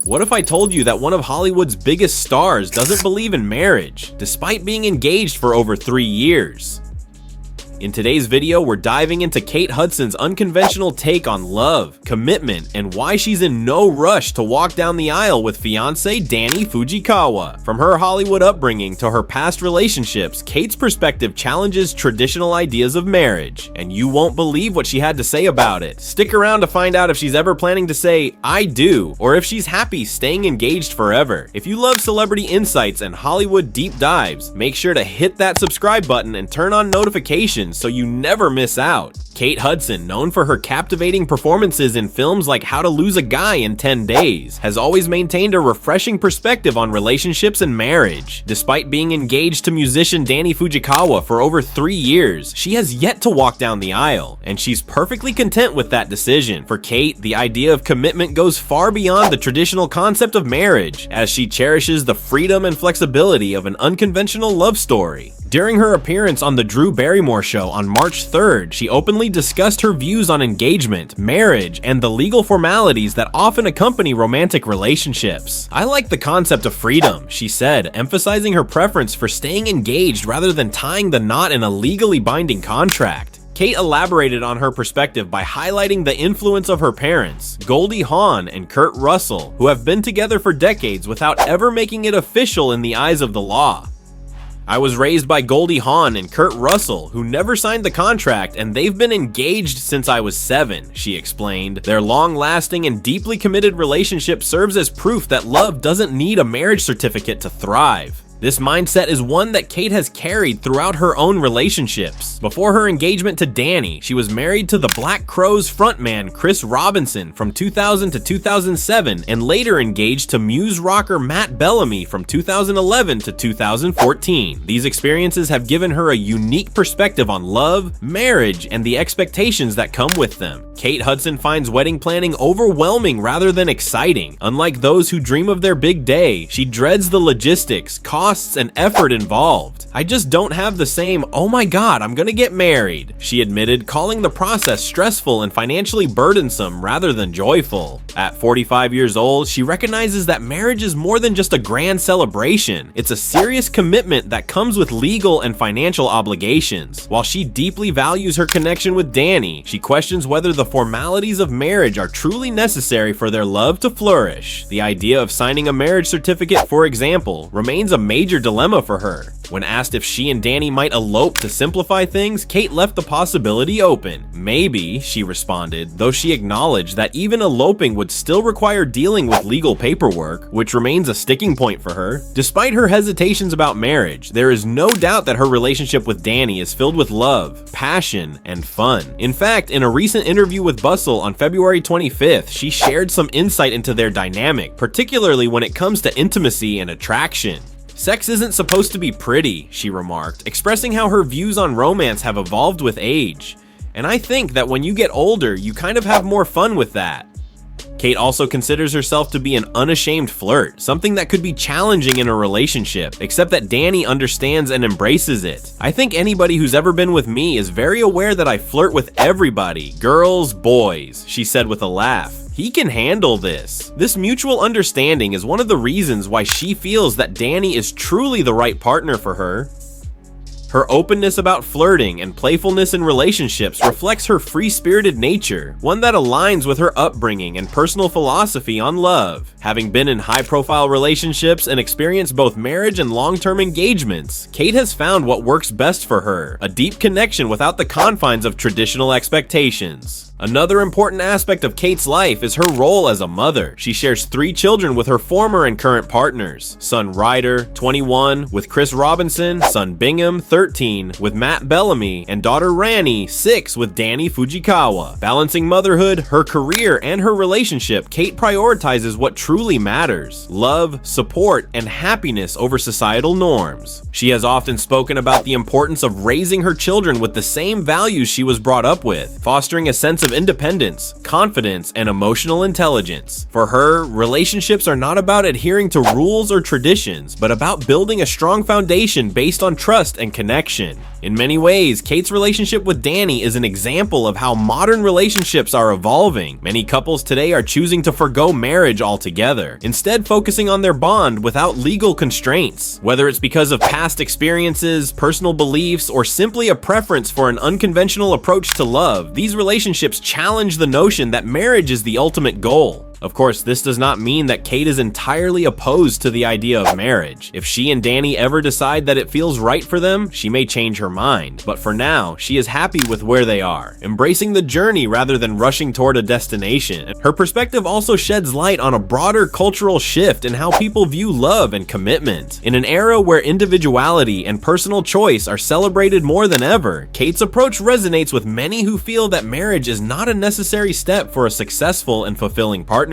What if I told you that one of Hollywood's biggest stars doesn't believe in marriage, despite being engaged for over 3 years? In today's video, we're diving into Kate Hudson's unconventional take on love, commitment, and why she's in no rush to walk down the aisle with fiancé Danny Fujikawa. From her Hollywood upbringing to her past relationships, Kate's perspective challenges traditional ideas of marriage, and you won't believe what she had to say about it. Stick around to find out if she's ever planning to say, "I do," or if she's happy staying engaged forever. If you love celebrity insights and Hollywood deep dives, make sure to hit that subscribe button and turn on notifications so you never miss out. Kate Hudson, known for her captivating performances in films like How to Lose a Guy in 10 Days, has always maintained a refreshing perspective on relationships and marriage. Despite being engaged to musician Danny Fujikawa for over 3 years, she has yet to walk down the aisle, and she's perfectly content with that decision. For Kate, the idea of commitment goes far beyond the traditional concept of marriage, as she cherishes the freedom and flexibility of an unconventional love story. During her appearance on The Drew Barrymore Show on March 3rd, she openly discussed her views on engagement, marriage, and the legal formalities that often accompany romantic relationships. "I like the concept of freedom," she said, emphasizing her preference for staying engaged rather than tying the knot in a legally binding contract. Kate elaborated on her perspective by highlighting the influence of her parents, Goldie Hawn and Kurt Russell, who have been together for decades without ever making it official in the eyes of the law. "I was raised by Goldie Hawn and Kurt Russell, who never signed the contract, and they've been engaged since I was 7, she explained. Their long-lasting and deeply committed relationship serves as proof that love doesn't need a marriage certificate to thrive. This mindset is one that Kate has carried throughout her own relationships. Before her engagement to Danny, she was married to the Black Crowes frontman Chris Robinson from 2000 to 2007, and later engaged to Muse rocker Matt Bellamy from 2011 to 2014. These experiences have given her a unique perspective on love, marriage, and the expectations that come with them. Kate Hudson finds wedding planning overwhelming rather than exciting. Unlike those who dream of their big day, she dreads the logistics, costs, and effort involved. "I just don't have the same, 'oh my god, I'm gonna get married,'" she admitted, calling the process stressful and financially burdensome rather than joyful. At 45 years old, she recognizes that marriage is more than just a grand celebration. It's a serious commitment that comes with legal and financial obligations. While she deeply values her connection with Danny, she questions whether the formalities of marriage are truly necessary for their love to flourish. The idea of signing a marriage certificate, for example, remains a major dilemma for her. When asked if she and Danny might elope to simplify things, Kate left the possibility open. "Maybe," she responded, though she acknowledged that even eloping would still require dealing with legal paperwork, which remains a sticking point for her. Despite her hesitations about marriage, there is no doubt that her relationship with Danny is filled with love, passion, and fun. In fact, in a recent interview with Bustle on February 25th, she shared some insight into their dynamic, particularly when it comes to intimacy and attraction. "Sex isn't supposed to be pretty," she remarked, expressing how her views on romance have evolved with age. "And I think that when you get older, you kind of have more fun with that." Kate also considers herself to be an unashamed flirt, something that could be challenging in a relationship, except that Danny understands and embraces it. "I think anybody who's ever been with me is very aware that I flirt with everybody, girls, boys," she said with a laugh. "He can handle this." This mutual understanding is one of the reasons why she feels that Danny is truly the right partner for her. Her openness about flirting and playfulness in relationships reflects her free-spirited nature, one that aligns with her upbringing and personal philosophy on love. Having been in high-profile relationships and experienced both marriage and long-term engagements, Kate has found what works best for her, a deep connection without the confines of traditional expectations. Another important aspect of Kate's life is her role as a mother. She shares 3 children with her former and current partners. Son Ryder, 21, with Chris Robinson, son Bingham, 13, with Matt Bellamy, and daughter Rani, 6, with Danny Fujikawa. Balancing motherhood, her career, and her relationship, Kate prioritizes what truly matters: love, support, and happiness over societal norms. She has often spoken about the importance of raising her children with the same values she was brought up with, fostering a sense of independence, confidence, and emotional intelligence. For her, relationships are not about adhering to rules or traditions, but about building a strong foundation based on trust and connection. connection. In many ways, Kate's relationship with Danny is an example of how modern relationships are evolving. Many couples today are choosing to forgo marriage altogether, instead focusing on their bond without legal constraints. Whether it's because of past experiences, personal beliefs, or simply a preference for an unconventional approach to love, these relationships challenge the notion that marriage is the ultimate goal. Of course, this does not mean that Kate is entirely opposed to the idea of marriage. If she and Danny ever decide that it feels right for them, she may change her mind. But for now, she is happy with where they are, embracing the journey rather than rushing toward a destination. Her perspective also sheds light on a broader cultural shift in how people view love and commitment. In an era where individuality and personal choice are celebrated more than ever, Kate's approach resonates with many who feel that marriage is not a necessary step for a successful and fulfilling partnership.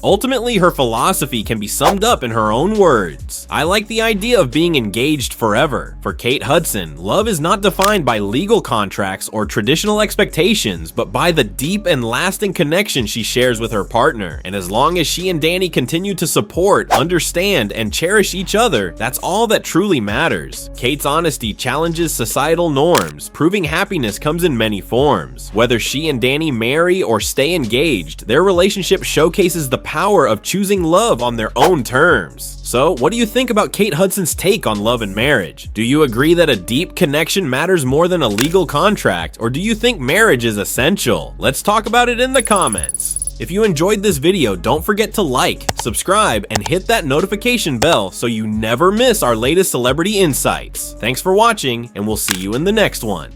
Ultimately, her philosophy can be summed up in her own words. "I like the idea of being engaged forever." For Kate Hudson, love is not defined by legal contracts or traditional expectations, but by the deep and lasting connection she shares with her partner. And as long as she and Danny continue to support, understand, and cherish each other, that's all that truly matters. Kate's honesty challenges societal norms, proving happiness comes in many forms. Whether she and Danny marry or stay engaged, their relationship showcases the power of choosing love on their own terms. So, what do you think about Kate Hudson's take on love and marriage? Do you agree that a deep connection matters more than a legal contract, or do you think marriage is essential? Let's talk about it in the comments. If you enjoyed this video, don't forget to like, subscribe, and hit that notification bell so you never miss our latest celebrity insights. Thanks for watching, and we'll see you in the next one.